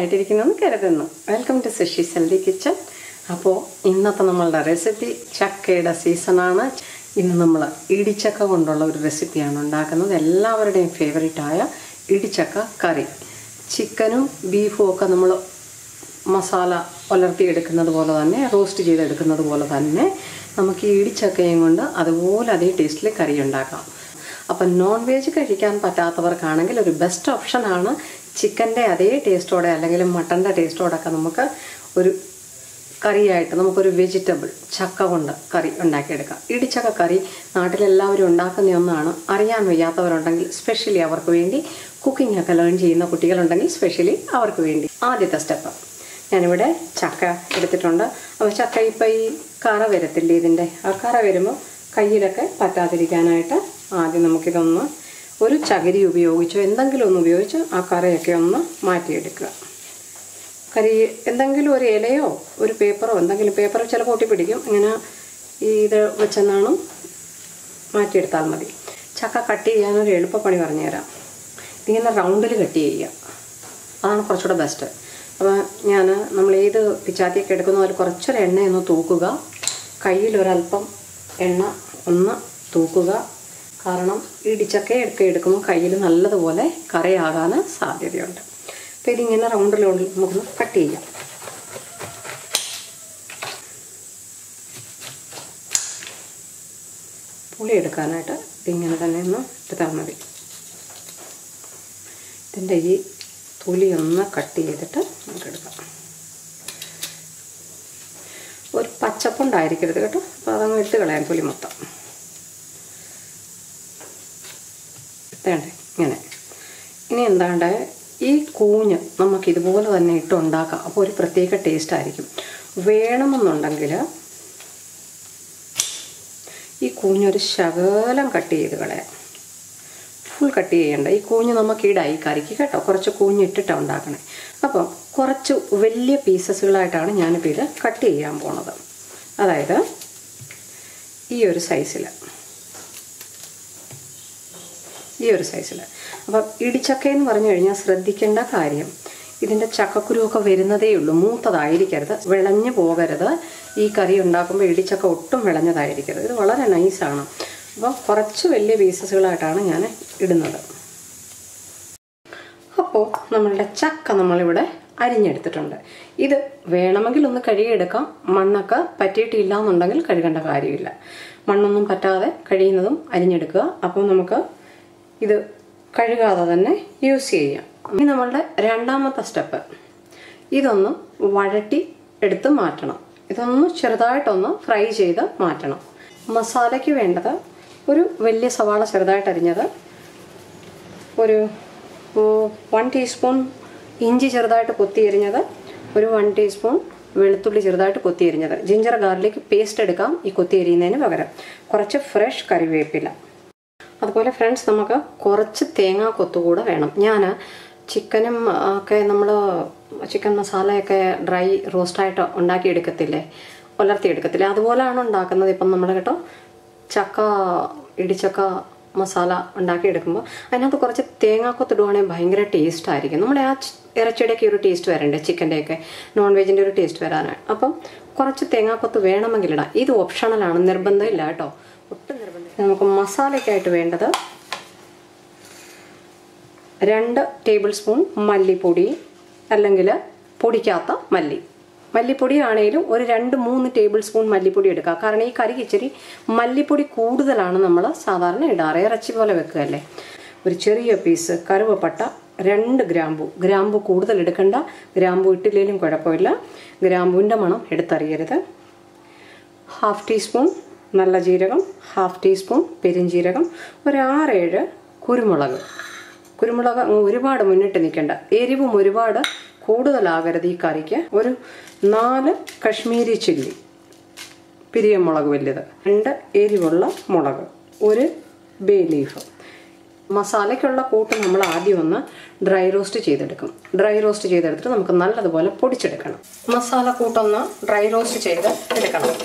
സുഖമായിട്ടിരിക്കുന്നെന്ന് കരുതുന്നു. Welcome to Sushi healthy kitchen. അപ്പോൾ ഇന്നത്തെ നമ്മളുടെ റെസിപ്പി ചക്കയുടെ സീസണാണ്. ഇന്ന് നമ്മൾ ഇടിച്ചക്ക കൊണ്ടുള്ള ഒരു റെസിപ്പിയാണ് ഉണ്ടാക്കുന്നത്. എല്ലാവരുടെയും ഫേവറേറ്റായ ഇടിച്ചക്ക കറി. ചിക്കനും ബീഫും ഒക്കെ നമ്മൾ മസാല പുലർത്തിയെടുക്കുന്നത് പോലെ തന്നെ, റോസ്റ്റ് ചെയ്തെടുക്കുന്നത് പോലെ തന്നെ നമുക്ക് ഈ ഇടിച്ചക്കയും കൊണ്ട് അതുപോലെ അതേ ടേസ്റ്റിൽ കറി ഉണ്ടാക്കാം. അപ്പം നോൺ വെജ് കഴിക്കാൻ പറ്റാത്തവർക്കാണെങ്കിൽ ഒരു ബെസ്റ്റ് ഓപ്ഷനാണ്. ചിക്കൻ്റെ അതേ ടേസ്റ്റോടെ അല്ലെങ്കിൽ മട്ടൻ്റെ ടേസ്റ്റോടൊക്കെ നമുക്ക് ഒരു കറിയായിട്ട് നമുക്കൊരു വെജിറ്റബിൾ ചക്ക കൊണ്ട് കറി ഉണ്ടാക്കിയെടുക്കാം. ഇടിച്ചക്ക കറി നാട്ടിലെല്ലാവരും ഉണ്ടാക്കുന്ന ഒന്നാണ്. അറിയാൻ വയ്യാത്തവരുണ്ടെങ്കിൽ സ്പെഷ്യലി അവർക്ക് വേണ്ടി, കുക്കിംഗ് ഒക്കെ ലേൺ ചെയ്യുന്ന കുട്ടികളുണ്ടെങ്കിൽ സ്പെഷ്യലി അവർക്ക് വേണ്ടി ആദ്യത്തെ സ്റ്റെപ്പ് ഞാനിവിടെ ചക്ക എടുത്തിട്ടുണ്ട്. അപ്പോൾ ചക്ക ഇപ്പം ഈ കറ വരത്തില്ലേ, ഇതിൻ്റെ ആ കറ വരുമ്പോൾ കയ്യിലൊക്കെ പറ്റാതിരിക്കാനായിട്ട് ആദ്യം നമുക്കിതൊന്ന് ഒരു ചകിരി ഉപയോഗിച്ചോ എന്തെങ്കിലും ഒന്ന് ഉപയോഗിച്ച് ആ കറയൊക്കെ ഒന്ന് മാറ്റിയെടുക്കുക. കരി എന്തെങ്കിലും ഒരു ഇലയോ ഒരു പേപ്പറോ എന്തെങ്കിലും, പേപ്പർ ചിലപ്പോൾ ഒട്ടിപ്പിടിക്കും, ഇങ്ങനെ ഇത് വെച്ചെന്നാണ് മാറ്റിയെടുത്താൽ മതി. ചക്ക കട്ട് ചെയ്യാനൊരു എളുപ്പപ്പണി പറഞ്ഞുതരാം. ഇതിങ്ങനെ റൗണ്ടിൽ കട്ട് ചെയ്യുക, അതാണ് കുറച്ചുകൂടെ ബെസ്റ്റ്. അപ്പോൾ നമ്മൾ ഏത് പിച്ചാത്തിയൊക്കെ എടുക്കുന്നോ അതിൽ കുറച്ചൊരു എണ്ണയൊന്ന് തൂക്കുക. കയ്യിലൊരല്പം എണ്ണ ഒന്ന് തൂക്കുക. കാരണം ഇടിച്ചക്കയൊക്കെ എടുക്കുമ്പോൾ കയ്യിൽ നല്ലതുപോലെ കറയാകാൻ സാധ്യതയുണ്ട്. അപ്പോൾ ഇതിങ്ങനെ റൗണ്ടിലുള്ളിൽ നമുക്കൊന്ന് കട്ട് ചെയ്യാം. പുളി എടുക്കാനായിട്ട് ഇതിങ്ങനെ തന്നെ ഒന്ന് എടുത്താൽ മതി. ഇതിൻ്റെ ഈ തൊലി ഒന്ന് കട്ട് ചെയ്തിട്ട് നമുക്ക് എടുക്കാം. ഒരു പച്ചപ്പുണ്ടായിരിക്കരുത് കേട്ടോ, അപ്പോൾ അതങ്ങ് എടുത്ത് കളയാൻ തൊലി മൊത്തം. വേണ്ടേ ഇങ്ങനെ. ഇനി എന്താണ്ട് ഈ കൂഞ്ഞ് നമുക്കിതുപോലെ തന്നെ ഇട്ടുണ്ടാക്കാം. അപ്പോൾ ഒരു പ്രത്യേക ടേസ്റ്റ് ആയിരിക്കും. വേണമെന്നുണ്ടെങ്കിൽ ഈ കൂഞ്ഞൊരു ശകലം കട്ട് ചെയ്ത് കളയാം. ഫുൾ കട്ട് ചെയ്യണ്ട. ഈ കൂഞ്ഞ് നമുക്കിടായി കറിക്ക് കേട്ടോ, കുറച്ച് കൂഞ്ഞിട്ടിട്ടാണ് ഉണ്ടാക്കണേ. അപ്പം കുറച്ച് വലിയ പീസസുകളായിട്ടാണ് ഞാനിപ്പോൾ ഇത് കട്ട് ചെയ്യാൻ പോണത്. അതായത് ഈ ഒരു സൈസിൽ. അപ്പം ഇടിച്ചക്ക എന്ന് പറഞ്ഞു കഴിഞ്ഞാൽ ശ്രദ്ധിക്കേണ്ട കാര്യം, ഇതിൻ്റെ ചക്കക്കുരുവൊക്കെ വരുന്നതേ ഉള്ളൂ, മൂത്തതായിരിക്കരുത്, വിളഞ്ഞു പോകരുത്. ഈ കറി ഉണ്ടാക്കുമ്പോൾ ഇടിച്ചക്ക ഒട്ടും വിളഞ്ഞതായിരിക്കരുത്. ഇത് വളരെ നൈസാണ്. അപ്പോൾ കുറച്ച് വലിയ പീസസുകളായിട്ടാണ് ഞാൻ ഇടുന്നത്. അപ്പോൾ നമ്മളുടെ ചക്ക നമ്മളിവിടെ അരിഞ്ഞെടുത്തിട്ടുണ്ട്. ഇത് വേണമെങ്കിൽ ഒന്ന് കഴുകിയെടുക്കാം. മണ്ണൊക്കെ പറ്റിയിട്ടില്ല എന്നുണ്ടെങ്കിൽ കഴുകേണ്ട കാര്യമില്ല. മണ്ണൊന്നും പറ്റാതെ കഴിയുന്നതും അരിഞ്ഞെടുക്കുക. അപ്പോൾ നമുക്ക് ഇത് കഴുകാതെ തന്നെ യൂസ് ചെയ്യാം. ഇനി നമ്മളുടെ രണ്ടാമത്തെ സ്റ്റെപ്പ്, ഇതൊന്ന് വഴട്ടി എടുത്ത് മാറ്റണം. ഇതൊന്ന് ചെറുതായിട്ടൊന്ന് ഫ്രൈ ചെയ്ത് മാറ്റണം. മസാലയ്ക്ക് വേണ്ടത് ഒരു വലിയ സവാള ചെറുതായിട്ട് അരിഞ്ഞത്, ഒരു 1 ടീസ്പൂൺ ഇഞ്ചി ചെറുതായിട്ട് കൊത്തിയരിഞ്ഞത്, ഒരു 1 ടീസ്പൂൺ വെളുത്തുള്ളി ചെറുതായിട്ട് കൊത്തിയരിഞ്ഞത്. ജിഞ്ചർ ഗാർലിക് പേസ്റ്റ് എടുക്കാം ഈ കൊത്തിയരിയുന്നതിന് പകരം. കുറച്ച് ഫ്രഷ് കറിവേപ്പില. അതുപോലെ ഫ്രണ്ട്സ്, നമുക്ക് കുറച്ച് തേങ്ങാ കൊത്തുകൂടെ വേണം. ഞാൻ ചിക്കനും ഒക്കെ നമ്മൾ ചിക്കൻ മസാലയൊക്കെ ഡ്രൈ റോസ്റ്റായിട്ട് ഉണ്ടാക്കിയെടുക്കത്തില്ലേ, പുലർത്തിയെടുക്കത്തില്ലേ, അതുപോലെയാണ് ഉണ്ടാക്കുന്നത് ഇപ്പം നമ്മൾ കേട്ടോ. ഇടിച്ചക്ക മസാല ഉണ്ടാക്കിയെടുക്കുമ്പോൾ അതിനകത്ത് കുറച്ച് തേങ്ങാക്കൊത്ത് ഇടുവാണെങ്കിൽ ഭയങ്കര ടേസ്റ്റ് ആയിരിക്കും. നമ്മുടെ ആ ഇറച്ചിയുടെയൊക്കെ ഒരു ടേസ്റ്റ് വരണ്ടേ, ചിക്കൻ്റെയൊക്കെ നോൺ വെജിൻ്റെ ഒരു ടേസ്റ്റ് വരാനാണ്. അപ്പം കുറച്ച് തേങ്ങാക്കൊത്ത് വേണമെങ്കിൽ ഇടാം. ഇത് ഓപ്ഷണലാണ്, നിർബന്ധമില്ല കേട്ടോ, ഒട്ടും നിർബന്ധം. നമുക്ക് മസാലയ്ക്കായിട്ട് വേണ്ടത് 2 ടേബിൾ സ്പൂൺ മല്ലിപ്പൊടി, അല്ലെങ്കിൽ പൊടിക്കാത്ത മല്ലിപ്പൊടി ആണെങ്കിലും ഒരു 2-3 ടേബിൾ സ്പൂൺ മല്ലിപ്പൊടി എടുക്കുക. കാരണം ഈ കറിക്ക് ഇച്ചിരി മല്ലിപ്പൊടി കൂടുതലാണ് നമ്മൾ സാധാരണ ഇടാറ്, ഇറച്ചി പോലെ വെക്കുകയല്ലേ. ഒരു ചെറിയ പീസ് കറുവപ്പട്ട, 2 ഗ്രാമ്പു കൂടുതൽ എടുക്കണ്ട. ഗ്രാമ്പു ഇട്ടില്ലെങ്കിലും കുഴപ്പമില്ല, ഗ്രാമ്പുവിൻ്റെ മണം എടുത്തറിയരുത്. 1/2 ടീസ്പൂൺ നല്ല ജീരകം, 1/2 ടീസ്പൂൺ പെരിഞ്ജീരകം, ഒരു 6-7 കുരുമുളക്. ഒരുപാട് മുന്നിട്ട് നിൽക്കേണ്ട, എരിവും ഒരുപാട് കൂടുതലാകരുത് ഈ കറിക്ക്. ഒരു 4 കശ്മീരി ചില്ലി, പിരിയമുളക് വലുത്, 2 എരിവുള്ള മുളക്, ഒരു ബേ ലീഫ്. മസാലയ്ക്കുള്ള കൂട്ട് നമ്മൾ ആദ്യം ഒന്ന് ഡ്രൈ റോസ്റ്റ് ചെയ്തെടുക്കും. ഡ്രൈ റോസ്റ്റ് ചെയ്തെടുത്തിട്ട് നമുക്ക് നല്ലതുപോലെ പൊടിച്ചെടുക്കണം. മസാല കൂട്ടൊന്ന് ഡ്രൈ റോസ്റ്റ് ചെയ്ത് എടുക്കണം.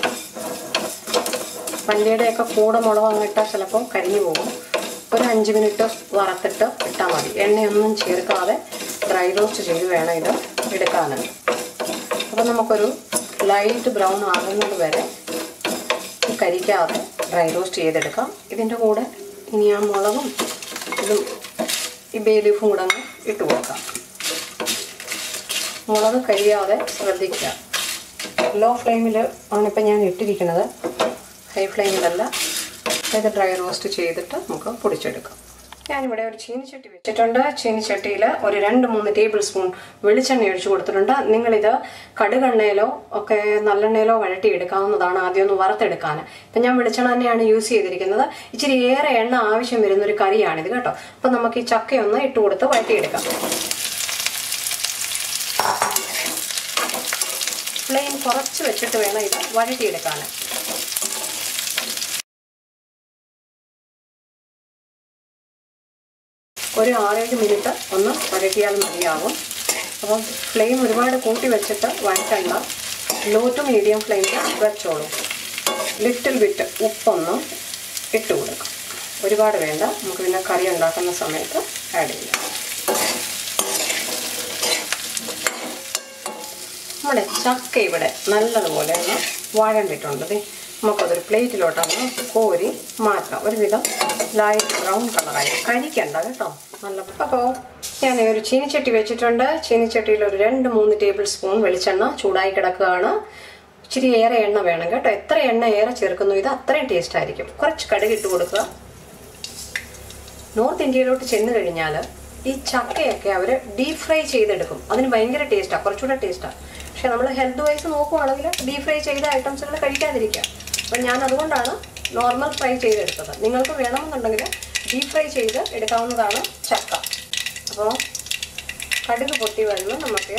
പല്ലിയുടെയൊക്കെ കൂടെ മുളക് ഇട്ടാൽ ചിലപ്പോൾ കരിഞ്ഞു പോകും. ഒരു 5 മിനിറ്റ് വറുത്തിട്ട് ഇട്ടാൽ മതി. എണ്ണയൊന്നും ചേർക്കാതെ ഡ്രൈ റോസ്റ്റ് ചെയ്ത് വേണം ഇത് എടുക്കാൻ. അപ്പോൾ നമുക്കൊരു ലൈറ്റ് ബ്രൗൺ ആകുന്നത് വരെ കരിക്കാതെ ഡ്രൈ റോസ്റ്റ് ചെയ്തെടുക്കാം. ഇതിൻ്റെ കൂടെ ഇനി ആ മുളകും ഇതും ഈ ബേ ലീഫും കൂടെ അങ്ങ് ഇട്ട് കൊടുക്കാം. മുളക് കരിയാതെ ശ്രദ്ധിക്കുക. ലോ ഫ്ലെയിമിൽ ആണിപ്പോൾ ഞാൻ ഇട്ടിരിക്കുന്നത്, ഹൈ ഫ്ലെയിമിലല്ല. ഇത് ഡ്രൈ റോസ്റ്റ് ചെയ്തിട്ട് നമുക്ക് പൊടിച്ചെടുക്കാം. ഞാനിവിടെ ഒരു ചീനിച്ചട്ടി വെച്ചിട്ടുണ്ട്. ചീനിച്ചട്ടിയിൽ ഒരു 2-3 ടേബിൾ സ്പൂൺ വെളിച്ചെണ്ണ ഒഴിച്ചു കൊടുത്തിട്ടുണ്ട്. നിങ്ങളിത് കടുകെണ്ണയിലോ ഒക്കെ നല്ലെണ്ണയിലോ വഴട്ടിയെടുക്കാവുന്നതാണ്. ആദ്യം ഒന്ന് വറുത്തെടുക്കാൻ. ഇപ്പം ഞാൻ വെളിച്ചെണ്ണ തന്നെയാണ് യൂസ് ചെയ്തിരിക്കുന്നത്. ഇച്ചിരി ഏറെ എണ്ണ ആവശ്യം വരുന്ന ഒരു കറിയാണിത് കേട്ടോ. അപ്പം നമുക്ക് ഈ ചക്കയൊന്ന് ഇട്ട് കൊടുത്ത് വഴട്ടിയെടുക്കാം. ഫ്ലെയിം കുറച്ച് വെച്ചിട്ട് വേണം ഇത് വഴട്ടിയെടുക്കാൻ. ഒരു 6-7 മിനിറ്റ് ഒന്ന് വഴറ്റിയാൽ മതിയാകും. അപ്പം ഫ്ലെയിം ഒരുപാട് കൂട്ടി വെച്ചിട്ട് വഴറ്റണ്ട, ലോ ടു മീഡിയം ഫ്ലെയിമിൽ വെച്ചോളൂ. ലിറ്റിൽ ബിറ്റ് ഉപ്പൊന്ന് ഇട്ട് കൊടുക്കാം. ഒരുപാട് വേണ്ട, നമുക്ക് പിന്നെ കറി ഉണ്ടാക്കുന്ന സമയത്ത് ആഡ് ചെയ്യാം. നമ്മുടെ ചക്ക ഇവിടെ നല്ലതുപോലെ ഒന്ന് വഴണ്ടിട്ടുണ്ട്. നമുക്കതൊരു പ്ലേറ്റിലോട്ടൊന്ന് കോരി മാറ്റാം. ഒരുവിധം ലൈറ്റ് ബ്രൗൺ കളറായി, കരിക്കണ്ട കേട്ടോ. നല്ല. അപ്പോൾ ഞാൻ ഒരു ചീനിച്ചട്ടി വെച്ചിട്ടുണ്ട്. ചീനിച്ചട്ടിയിൽ ഒരു 2-3 ടേബിൾ സ്പൂൺ വെളിച്ചെണ്ണ ചൂടായി കിടക്കുകയാണ്. ഇച്ചിരി ഏറെ എണ്ണ വേണം കേട്ടോ. എത്ര എണ്ണ ഏറെ ചേർക്കുന്നു ഇത് അത്രയും ടേസ്റ്റ് ആയിരിക്കും. കുറച്ച് കടുക് ഇട്ട് കൊടുക്കുക. നോർത്ത് ഇന്ത്യയിലോട്ട് ചെന്ന് കഴിഞ്ഞാൽ ഈ ചക്കയൊക്കെ അവർ ഡീപ് ഫ്രൈ ചെയ്തെടുക്കും. അതിന് ഭയങ്കര ടേസ്റ്റാണ്, കുറച്ചുകൂടെ ടേസ്റ്റാണ്. പക്ഷെ നമ്മൾ ഹെൽത്ത് വൈസ് നോക്കുവാണെങ്കിൽ ഡീപ് ഫ്രൈ ചെയ്ത ഐറ്റംസുകൾ കഴിക്കാതിരിക്കുക. അപ്പം ഞാൻ അതുകൊണ്ടാണ് നോർമൽ ഫ്രൈ ചെയ്തെടുത്തത്. നിങ്ങൾക്ക് വേണമെന്നുണ്ടെങ്കിൽ ഡീപ് ഫ്രൈ ചെയ്ത് എടുക്കാവുന്നതാണ് ചക്ക. അപ്പോൾ കടുക് പൊട്ടി വരുമ്പോൾ നമുക്ക്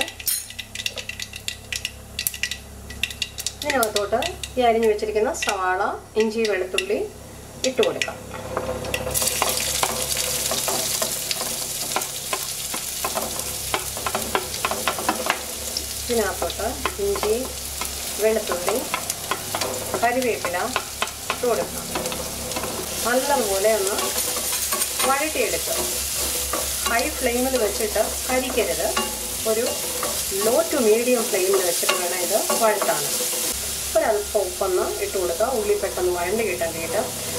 ഇതിനകത്തോട്ട് ഈ അരിഞ്ഞു വെച്ചിരിക്കുന്ന സവാള, ഇഞ്ചി, വെളുത്തുള്ളി ഇട്ട് കൊടുക്കാം. ഇതിനകത്തോട്ട് ഇഞ്ചി, വെളുത്തുള്ളി, കറിവേപ്പില ഇട്ട് കൊടുക്കണം. നല്ലതുപോലെ ഒന്ന് വഴറ്റിയെടുക്കുക. ഹൈ ഫ്ലെയിമിൽ വെച്ചിട്ട് കരിക്കരുത്. ഒരു ലോ ടു മീഡിയം ഫ്ലെയിമിൽ വെച്ചിട്ട് വേണം ഇത് വഴറ്റാൻ. ഒരല്പം ഉപ്പൊന്ന് ഇട്ട് കൊടുക്കുക. ഉള്ളി പെട്ടെന്ന് വഴണ്ടി കിട്ടാൻ.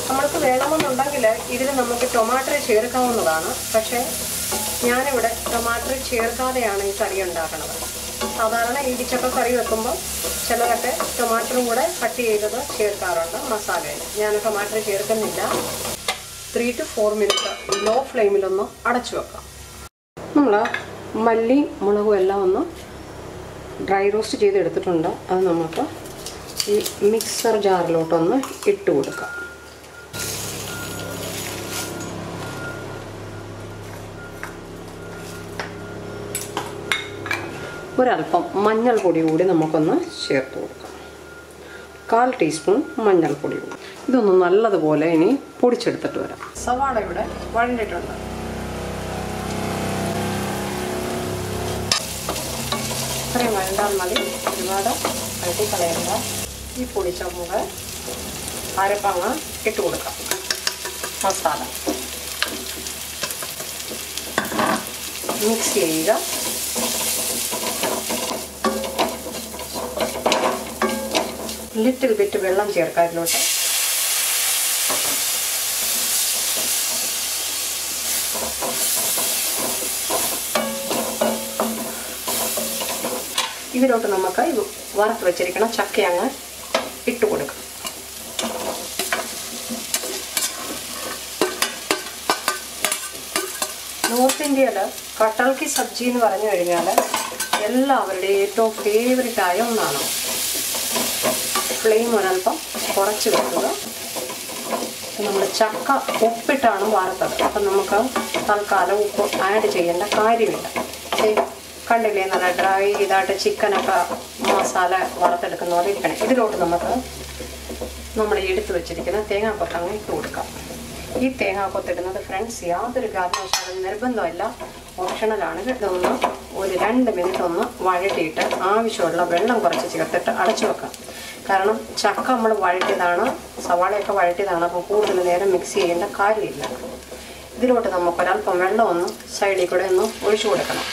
നമ്മൾക്ക് വേണമെന്നുണ്ടെങ്കിൽ ഇതിൽ നമുക്ക് ടൊമാറ്റോ ചേർക്കാവുന്നതാണ്. പക്ഷേ ഞാനിവിടെ ടൊമാറ്റോ ചേർക്കാതെയാണ് ഈ കറി ഉണ്ടാക്കുന്നത്. സാധാരണ ഇടിച്ചക്ക കറി വെക്കുമ്പോൾ ചിലതൊക്കെ ടൊമാറ്റോയും കൂടെ കട്ട് ചെയ്തത് ചേർക്കാറുണ്ട് മസാലയിൽ. ഞാൻ ടൊമാറ്റോ ചേർക്കുന്നില്ല. 3 to 4 മിനിറ്റ് ലോ ഫ്ലെയിമിലൊന്ന് അടച്ചു വെക്കാം. നമ്മൾ മല്ലി, മുളകും എല്ലാം ഒന്ന് ഡ്രൈ റോസ്റ്റ് ചെയ്തെടുത്തിട്ടുണ്ട്. അത് നമുക്ക് ഈ മിക്സർ ജാറിലോട്ടൊന്ന് ഇട്ട് കൊടുക്കാം. ഒരല്പം മഞ്ഞൾപ്പൊടി കൂടി നമുക്കൊന്ന് ചേർത്ത് കൊടുക്കാം. 1/4 ടീസ്പൂൺ മഞ്ഞൾപ്പൊടി കൂടി. ഇതൊന്ന് നല്ലതുപോലെ ഇനി പൊടിച്ചെടുത്തിട്ട് വരാം. സവാള ഇവിടെ വഴണ്ടിട്ടുണ്ട്. ഇത്രയും വഴണ്ടാൽ മതി, ഒരുപാട് വഴട്ടിക്കളയണ്ട. ഈ പൊടിച്ച മുളക് അരപ്പങ്ങ ഇട്ട് കൊടുക്കാം. മസാല മിക്സ് ചെയ്യുക. ലിറ്റിൽ ബിറ്റ് വെള്ളം ചേർക്കാം ഇതിലോട്ട്. ഇതിലോട്ട് നമുക്ക് വറുത്ത് വെച്ചിരിക്കണം ചക്ക അങ്ങ് ഇട്ട് കൊടുക്കാം. നോർത്ത് ഇന്ത്യയിൽ കട്ടൽക്കി സബ്ജി എന്ന് പറഞ്ഞു കഴിഞ്ഞാൽ എല്ലാവരുടെയും ഏറ്റവും ഫേവറേറ്റായ ഒന്നാണ്. ഫ്ലെയിം ഒരൽപ്പം കുറച്ച് വെക്കുക. നമ്മൾ ചക്ക ഉപ്പിട്ടാണ് വറുത്തത്. അപ്പം നമുക്ക് തൽക്കാലം ഉപ്പ് ആഡ് ചെയ്യേണ്ട കാര്യമില്ല. കണ്ടില്ലേ, നല്ല ഡ്രൈ ഇതായിട്ട് ചിക്കനൊക്കെ മസാല വറുത്തെടുക്കുന്ന പോലെ ഇരിക്കണം. ഇതിലോട്ട് നമുക്ക് നമ്മൾ എടുത്തു വെച്ചിരിക്കുന്ന തേങ്ങാക്കൊത്ത് അങ്ങ് ഇട്ട് കൊടുക്കാം. ഈ തേങ്ങാക്കൊത്തിടുന്നത് ഫ്രണ്ട്സ് യാതൊരു കാരണവശാലും നിർബന്ധമല്ല, ഓപ്ഷണലാണ്. ഇതൊന്ന് ഒരു 2 മിനിറ്റ് ഒന്ന് വഴറ്റിയിട്ട് ആവശ്യമുള്ള വെള്ളം കുറച്ച് ചേർത്തിട്ട് അടച്ചു വെക്കാം. കാരണം ചക്ക നമ്മൾ വഴറ്റിയതാണ്, സവാളയൊക്കെ വഴറ്റിയതാണ്. അപ്പം കൂടുതൽ നേരം മിക്സ് ചെയ്യേണ്ട കാര്യമില്ല. ഇതിലോട്ട് നമുക്കൊരല്പം വെള്ളം ഒന്ന് സൈഡിൽ കൂടെ ഒന്ന് ഒഴിച്ചു കൊടുക്കണം.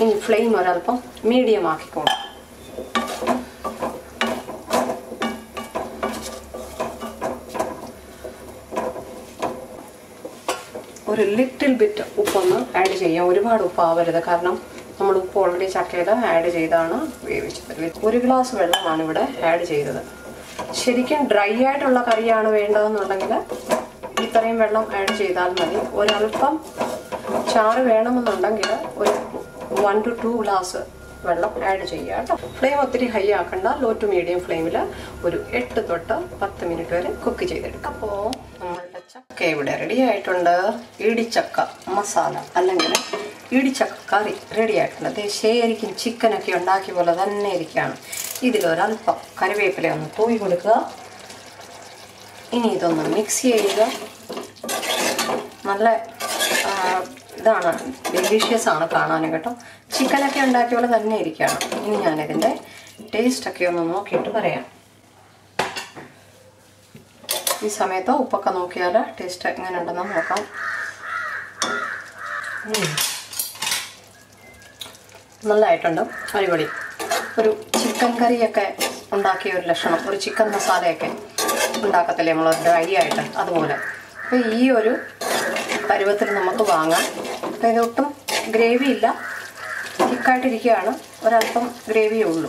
ഇനി ഫ്ലെയിം ഒരല്പം മീഡിയം ആക്കിക്കോളാം. ഒരു ലിറ്റിൽ ബിറ്റ് ഉപ്പൊന്ന് ആഡ് ചെയ്യാം. ഒരുപാട് ഉപ്പാവരുത്, കാരണം നമ്മൾ ഉപ്പ് ഓൾറെഡി ചക്കയിൽ ആഡ് ചെയ്താണ് വേവിച്ചത്. 1 ഗ്ലാസ് വെള്ളമാണ് ഇവിടെ ആഡ് ചെയ്തത്. ശരിക്കും ഡ്രൈ ആയിട്ടുള്ള കറിയാണ് വേണ്ടതെന്നുണ്ടെങ്കിൽ ഇത്രയും വെള്ളം ആഡ് ചെയ്താൽ മതി. ഒരല്പം ചാറ് വേണമെന്നുണ്ടെങ്കിൽ ഒരു 1 to 2 ഗ്ലാസ് വെള്ളം ആഡ് ചെയ്യുക കേട്ടോ. ഫ്ലെയിം ഒത്തിരി ഹൈ ആക്കണ്ട, ലോ ടു മീഡിയം ഫ്ലെയിമിൽ ഒരു 8 തൊട്ട് 10 മിനിറ്റ് വരെ കുക്ക് ചെയ്തെടുക്കാം. അപ്പോൾ നമ്മളുടെ ചക്ക ഇവിടെ റെഡി ആയിട്ടുണ്ട്. ഇടിച്ചക്ക മസാല അല്ലെങ്കിൽ ഇടിച്ചക്ക കറി റെഡി ആയിട്ടുണ്ട്. അത് ശരിക്കും ചിക്കനൊക്കെ ഉണ്ടാക്കിയ പോലെ തന്നെ ഇരിക്കുകയാണ്. ഇതിലൊരല്പം കറിവേപ്പില ഒന്ന് തൂവി കൊടുക്കുക. ഇനി ഇതൊന്ന് മിക്സ് ചെയ്യുക. നല്ല ഇതാണ്, ഡെലിഷ്യസ് ആണ് കാണാനും കേട്ടോ. ചിക്കനൊക്കെ ഉണ്ടാക്കിയ പോലെ തന്നെ ഇരിക്കുകയാണ്. ഇനി ഞാനിതിൻ്റെ ടേസ്റ്റൊക്കെ ഒന്ന് നോക്കിയിട്ട് പറയാം. ഈ സമയത്ത് ഉപ്പൊക്കെ നോക്കിയാൽ ടേസ്റ്റ് എങ്ങനെ ഉണ്ടെന്ന് നോക്കാം. നല്ലതായിട്ടുണ്ട്, അടിപൊളി. ഒരു ചിക്കൻ കറിയൊക്കെ ഉണ്ടാക്കിയ ഒരു ലക്ഷണം, ഒരു ചിക്കൻ മസാലയൊക്കെ ഉണ്ടാക്കത്തില്ലേ നമ്മൾ ഡ്രൈ ആയിട്ട്, അതുപോലെ. അപ്പോൾ ഈ ഒരു പരുവത്തിൽ നമുക്ക് വാങ്ങാം. അപ്പോൾ ഇതൊട്ടും ഗ്രേവി ഇല്ല, തിക്കായിട്ടിരിക്കുകയാണ്. ഒരല്പം ഗ്രേവിയേ ഉള്ളൂ.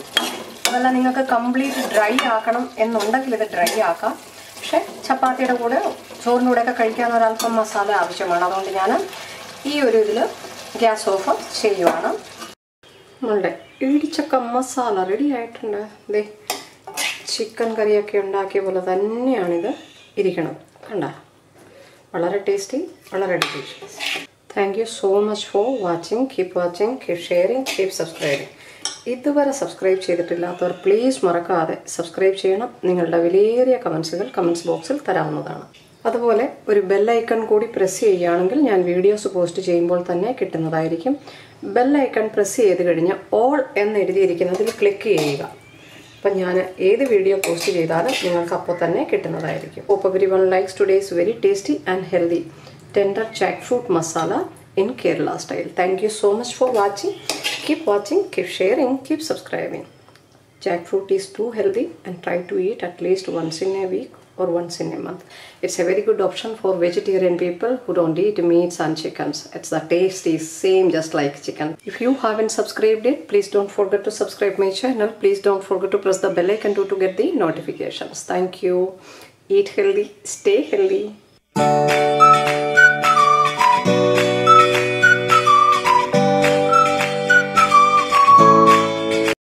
അതല്ല നിങ്ങൾക്ക് കംപ്ലീറ്റ് ഡ്രൈ ആക്കണം എന്നുണ്ടെങ്കിൽ ഇത് ഡ്രൈ ആക്കാം. പക്ഷേ ചപ്പാത്തിയുടെ കൂടെ ചോറിൻ്റെ കൂടെയൊക്കെ കഴിക്കാൻ ഒരല്പം മസാല ആവശ്യമാണ്. അതുകൊണ്ട് ഞാൻ ഈ ഒരു ഇതിൽ ഗ്യാസ് ഓഫ് ചെയ്യുവാണ്. നമ്മളുടെ ഇടിച്ചക്ക മസാല റെഡി ആയിട്ടുണ്ട്. ദേ ചിക്കൻ കറിയൊക്കെ ഉണ്ടാക്കിയ പോലെ തന്നെയാണിത് ഇരിക്കണം, കണ്ട. വളരെ ടേസ്റ്റി, വളരെ delicious. Thank you so much for watching. Keep watching, keep sharing, keep subscribing. ഇതുവരെ സബ്സ്ക്രൈബ് ചെയ്തിട്ടില്ലാത്തവർ പ്ലീസ് മറക്കാതെ സബ്സ്ക്രൈബ് ചെയ്യണം. നിങ്ങളുടെ വിലയേറിയ കമൻസുകൾ കമൻസ് ബോക്സിൽ തരാവുന്നതാണ്. അതുപോലെ ഒരു ബെല്ലൈക്കൺ കൂടി പ്രസ് ചെയ്യുകയാണെങ്കിൽ ഞാൻ വീഡിയോസ് പോസ്റ്റ് ചെയ്യുമ്പോൾ തന്നെ കിട്ടുന്നതായിരിക്കും. ബെല്ലൈക്കൺ പ്രസ് ചെയ്ത് കഴിഞ്ഞ് ഓൾ എന്ന് എഴുതിയിരിക്കുന്നതിൽ ക്ലിക്ക് ചെയ്യുക. അപ്പം ഞാൻ ഏത് വീഡിയോ പോസ്റ്റ് ചെയ്താലും നിങ്ങൾക്ക് അപ്പോൾ തന്നെ കിട്ടുന്നതായിരിക്കും. Hope everyone likes today's very tasty and healthy tender jackfruit masala in Kerala style. Thank you so much for watching. Keep sharing, keep subscribing. Jackfruit is too healthy and try to eat at least once in a week or once in a month. It's a very good option for vegetarian people who don't eat meats and chickens. It's the taste is same just like chicken. If you haven't subscribed yet, please don't forget to subscribe my channel. Please don't forget to press the bell icon to get the notifications. Thank you. Eat healthy, stay healthy.